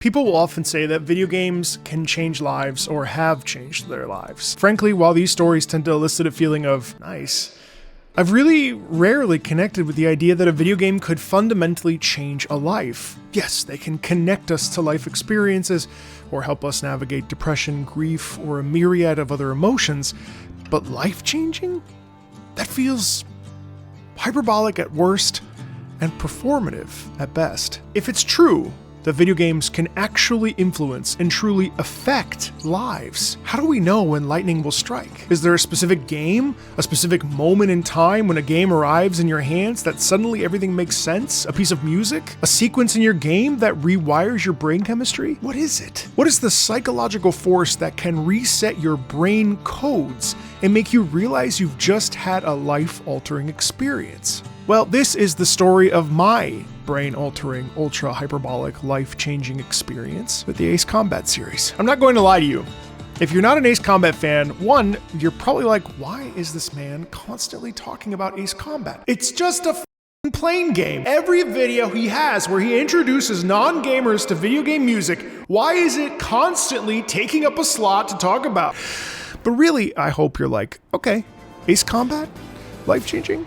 People will often say that video games can change lives or have changed their lives. Frankly, while these stories tend to elicit a feeling of nice, I've really rarely connected with the idea that a video game could fundamentally change a life. Yes, they can connect us to life experiences or help us navigate depression, grief, or a myriad of other emotions, but life-changing? That feels hyperbolic at worst and performative at best. If it's true that video games can actually influence and truly affect lives, how do we know when lightning will strike? Is there a specific game, a specific moment in time when a game arrives in your hands that suddenly everything makes sense? A piece of music? A sequence in your game that rewires your brain chemistry? What is it? What is the psychological force that can reset your brain codes and make you realize you've just had a life-altering experience? Well, this is the story of my brain-altering, ultra-hyperbolic, life-changing experience with the Ace Combat series. I'm not going to lie to you. If you're not an Ace Combat fan, one, you're probably like, why is this man constantly talking about Ace Combat? It's just a plain game. Every video he has where he introduces non-gamers to video game music, why is it constantly taking up a slot to talk about? But really, I hope you're like, okay, Ace Combat? Life-changing?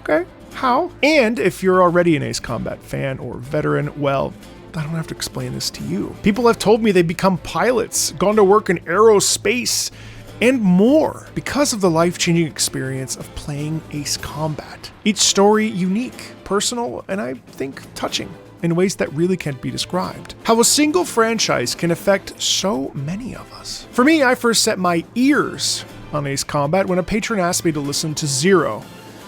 Okay, how? And if you're already an Ace Combat fan or veteran, well, I don't have to explain this to you. People have told me they've become pilots, gone to work in aerospace, and more because of the life-changing experience of playing Ace Combat. Each story unique, personal, and I think touching in ways that really can't be described. How a single franchise can affect so many of us. For me, I first set my ears on Ace Combat when a patron asked me to listen to Zero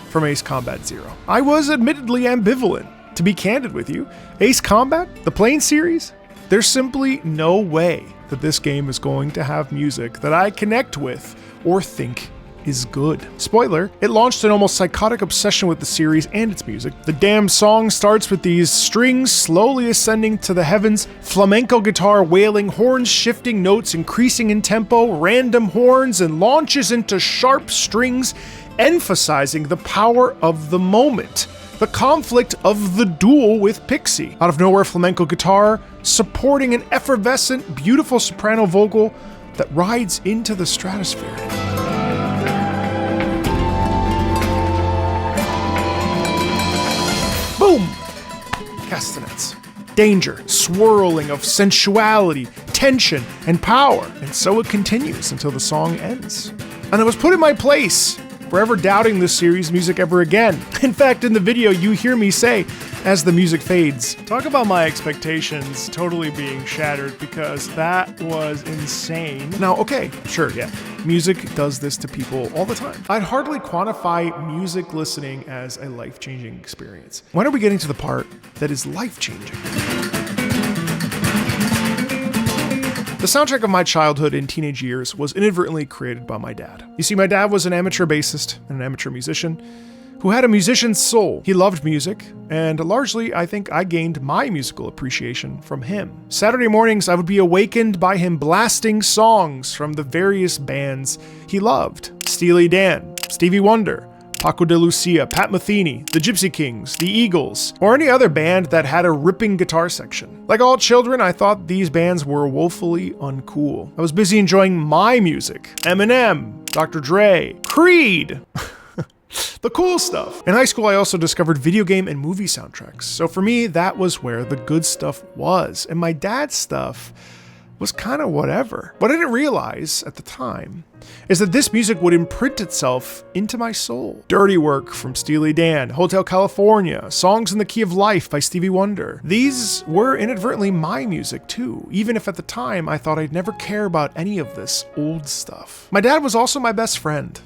from Ace Combat Zero. I was admittedly ambivalent. To be candid with you, Ace Combat, the playing series, there's simply no way that this game is going to have music that I connect with or think is good. Spoiler, it launched an almost psychotic obsession with the series and its music. The damn song starts with these strings slowly ascending to the heavens, flamenco guitar wailing, horns shifting, notes increasing in tempo, random horns, and launches into sharp strings, emphasizing the power of the moment, the conflict of the duel with Pixie. Out of nowhere, flamenco guitar supporting an effervescent, beautiful soprano vocal that rides into the stratosphere. Boom! Castanets. Danger, swirling of sensuality, tension, and power. And so it continues until the song ends. And I was put in my place, forever doubting this series' music ever again. In fact, in the video, you hear me say, as the music fades, talk about my expectations totally being shattered, because that was insane. Now, okay, sure, yeah, music does this to people all the time. I'd hardly quantify music listening as a life-changing experience. When are we getting to the part that is life-changing? The soundtrack of my childhood and teenage years was inadvertently created by my dad. You see, my dad was an amateur bassist and an amateur musician who had a musician's soul. He loved music, and largely, I think I gained my musical appreciation from him. Saturday mornings, I would be awakened by him blasting songs from the various bands he loved. Steely Dan, Stevie Wonder, Paco de Lucia, Pat Metheny, the Gypsy Kings, the Eagles, or any other band that had a ripping guitar section. Like all children, I thought these bands were woefully uncool. I was busy enjoying my music. Eminem, Dr. Dre, Creed. The cool stuff. In high school, I also discovered video game and movie soundtracks. So for me, that was where the good stuff was. And my dad's stuff was kind of whatever. What I didn't realize at the time is that this music would imprint itself into my soul. Dirty Work from Steely Dan, Hotel California, Songs in the Key of Life by Stevie Wonder. These were inadvertently my music too, even if at the time I thought I'd never care about any of this old stuff. My dad was also my best friend.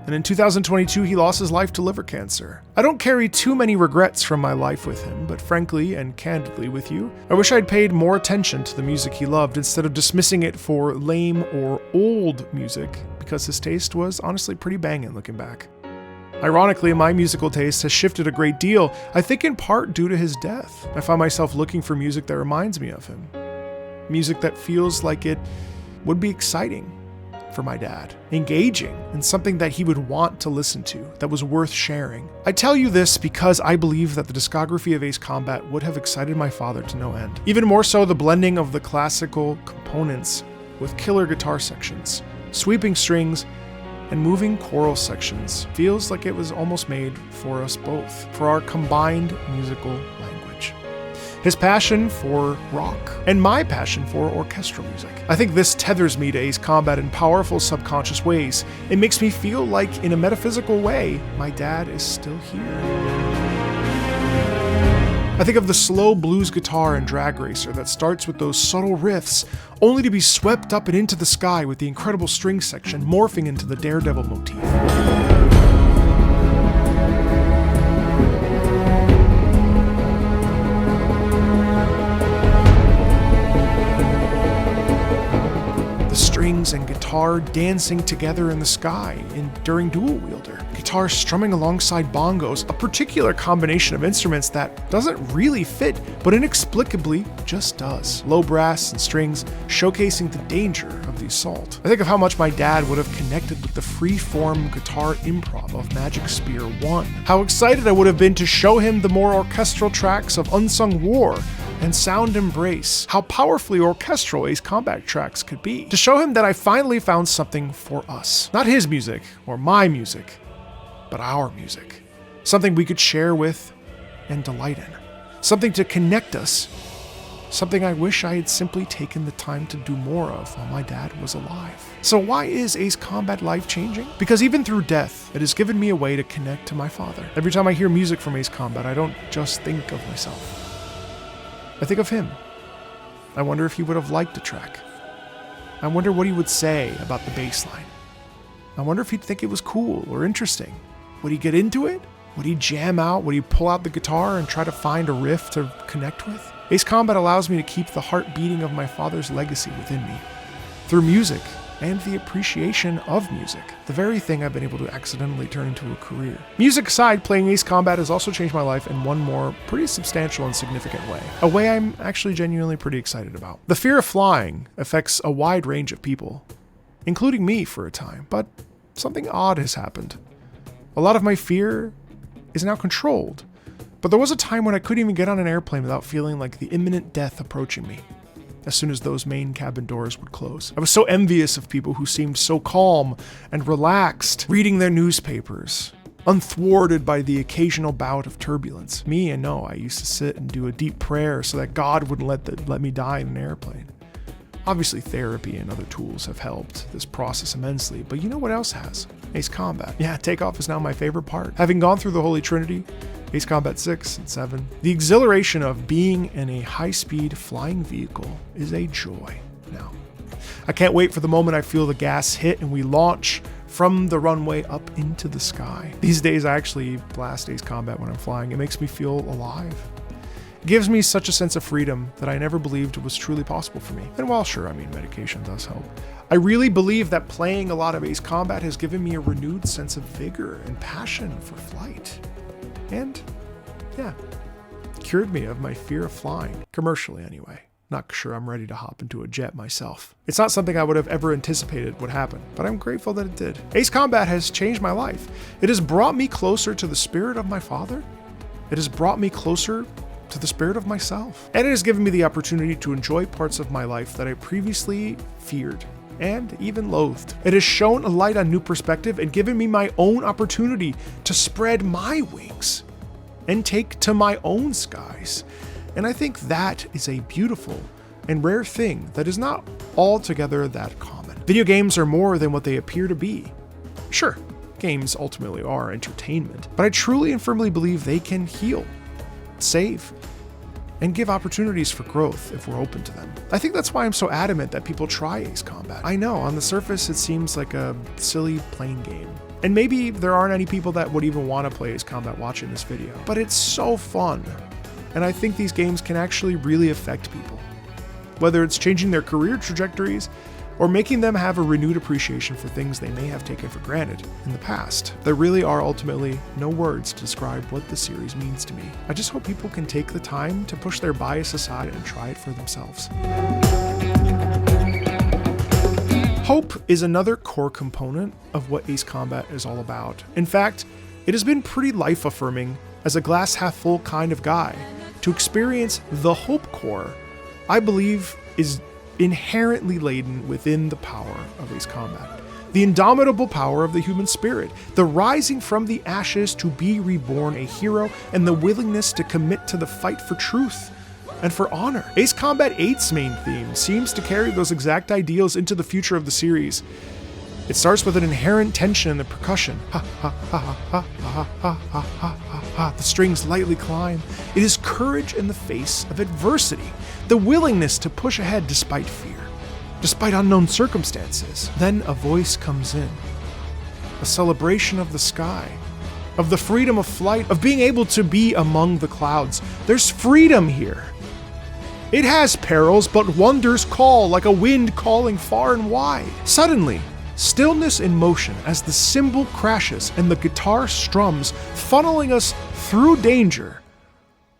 And in 2022, he lost his life to liver cancer. I don't carry too many regrets from my life with him, but frankly and candidly with you, I wish I'd paid more attention to the music he loved instead of dismissing it for lame or old music, because his taste was honestly pretty banging looking back. Ironically, my musical taste has shifted a great deal, I think in part due to his death. I find myself looking for music that reminds me of him. Music that feels like it would be exciting. for my dad, engaging, and something that he would want to listen to, that was worth sharing. I tell you this because I believe that the discography of Ace Combat would have excited my father to no end. Even more so, the blending of the classical components with killer guitar sections, sweeping strings, and moving choral sections feels like it was almost made for us both, for our combined musical language. His passion for rock, and my passion for orchestral music. I think this tethers me to Ace Combat in powerful subconscious ways. It makes me feel like, in a metaphysical way, my dad is still here. I think of the slow blues guitar in Drag Racer that starts with those subtle riffs, only to be swept up and into the sky with the incredible string section morphing into the Daredevil motif. Strings and guitar dancing together in the sky during Dual Wielder. Guitar strumming alongside bongos, a particular combination of instruments that doesn't really fit, but inexplicably just does. Low brass and strings showcasing the danger of the assault. I think of how much my dad would have connected with the free-form guitar improv of Magic Spear 1. How excited I would have been to show him the more orchestral tracks of Unsung War and Sound Embrace, how powerfully orchestral Ace Combat tracks could be. To show him that I finally found something for us. Not his music, or my music, but our music. Something we could share with and delight in. Something to connect us. Something I wish I had simply taken the time to do more of while my dad was alive. So why is Ace Combat life-changing? Because even through death, it has given me a way to connect to my father. Every time I hear music from Ace Combat, I don't just think of myself. I think of him. I wonder if he would have liked the track. I wonder what he would say about the bass line. I wonder if he'd think it was cool or interesting. Would he get into it? Would he jam out? Would he pull out the guitar and try to find a riff to connect with? Ace Combat allows me to keep the heart beating of my father's legacy within me. Through music and the appreciation of music, the very thing I've been able to accidentally turn into a career. Music aside, playing Ace Combat has also changed my life in one more pretty substantial and significant way. A way I'm actually genuinely pretty excited about. The fear of flying affects a wide range of people, including me for a time, but something odd has happened. A lot of my fear is now controlled, but there was a time when I couldn't even get on an airplane without feeling like the imminent death approaching me. As soon as those main cabin doors would close. I was so envious of people who seemed so calm and relaxed, reading their newspapers, unthwarted by the occasional bout of turbulence. Me, I used to sit and do a deep prayer so that God wouldn't let me die in an airplane. Obviously, therapy and other tools have helped this process immensely, but you know what else has? Ace Combat. Yeah, takeoff is now my favorite part. Having gone through the Holy Trinity, Ace Combat 6 and 7, the exhilaration of being in a high-speed flying vehicle is a joy now. I can't wait for the moment I feel the gas hit and we launch from the runway up into the sky. These days I actually blast Ace Combat when I'm flying. It makes me feel alive. It gives me such a sense of freedom that I never believed was truly possible for me. And while sure, medication does help, I really believe that playing a lot of Ace Combat has given me a renewed sense of vigor and passion for flight. And, yeah, cured me of my fear of flying, commercially anyway. Not sure I'm ready to hop into a jet myself. It's not something I would have ever anticipated would happen, but I'm grateful that it did. Ace Combat has changed my life. It has brought me closer to the spirit of my father. It has brought me closer to the spirit of myself. And it has given me the opportunity to enjoy parts of my life that I previously feared and even loathed. It has shown a light on new perspective and given me my own opportunity to spread my wings and take to my own skies. And I think that is a beautiful and rare thing that is not altogether that common. Video games are more than what they appear to be. Sure, games ultimately are entertainment, but I truly and firmly believe they can heal, save, and give opportunities for growth if we're open to them. I think that's why I'm so adamant that people try Ace Combat. I know, on the surface it seems like a silly, plain game. And maybe there aren't any people that would even want to play Ace Combat watching this video, but it's so fun. And I think these games can actually really affect people. Whether it's changing their career trajectories or making them have a renewed appreciation for things they may have taken for granted in the past. There really are ultimately no words to describe what the series means to me. I just hope people can take the time to push their bias aside and try it for themselves. Hope is another core component of what Ace Combat is all about. In fact, it has been pretty life-affirming as a glass-half-full kind of guy to experience the Hope Core, I believe, is inherently laden within the power of Ace Combat. The indomitable power of the human spirit, the rising from the ashes to be reborn a hero, and the willingness to commit to the fight for truth and for honor. Ace Combat 8's main theme seems to carry those exact ideals into the future of the series. It starts with an inherent tension in the percussion. Ha ha ha ha ha ha ha ha ha ha. The strings lightly climb. It is courage in the face of adversity, the willingness to push ahead despite fear, despite unknown circumstances. Then a voice comes in, a celebration of the sky, of the freedom of flight, of being able to be among the clouds. There's freedom here. It has perils, but wonders call like a wind calling far and wide. Suddenly, stillness in motion as the cymbal crashes and the guitar strums, funneling us through danger.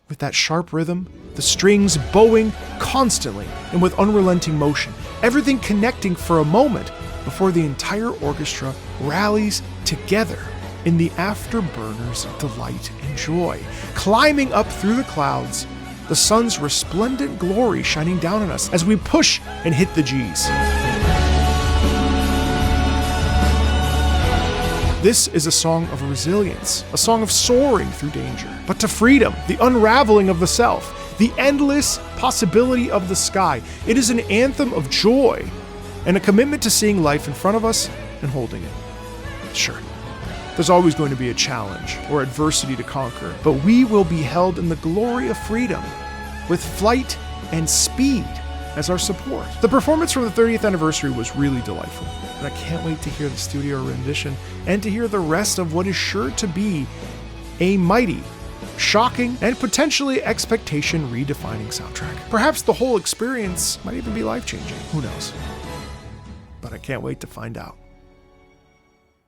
With that sharp rhythm, the strings bowing constantly and with unrelenting motion, everything connecting for a moment before the entire orchestra rallies together in the afterburners of delight and joy, climbing up through the clouds, the sun's resplendent glory shining down on us as we push and hit the G's. This is a song of resilience, a song of soaring through danger, but to freedom, the unraveling of the self, the endless possibility of the sky. It is an anthem of joy and a commitment to seeing life in front of us and holding it. Sure, there's always going to be a challenge or adversity to conquer, but we will be held in the glory of freedom with flight and speed as our support. The performance from the 30th anniversary was really delightful, and I can't wait to hear the studio rendition and to hear the rest of what is sure to be a mighty, shocking, and potentially expectation-redefining soundtrack. Perhaps the whole experience might even be life-changing. Who knows? But I can't wait to find out.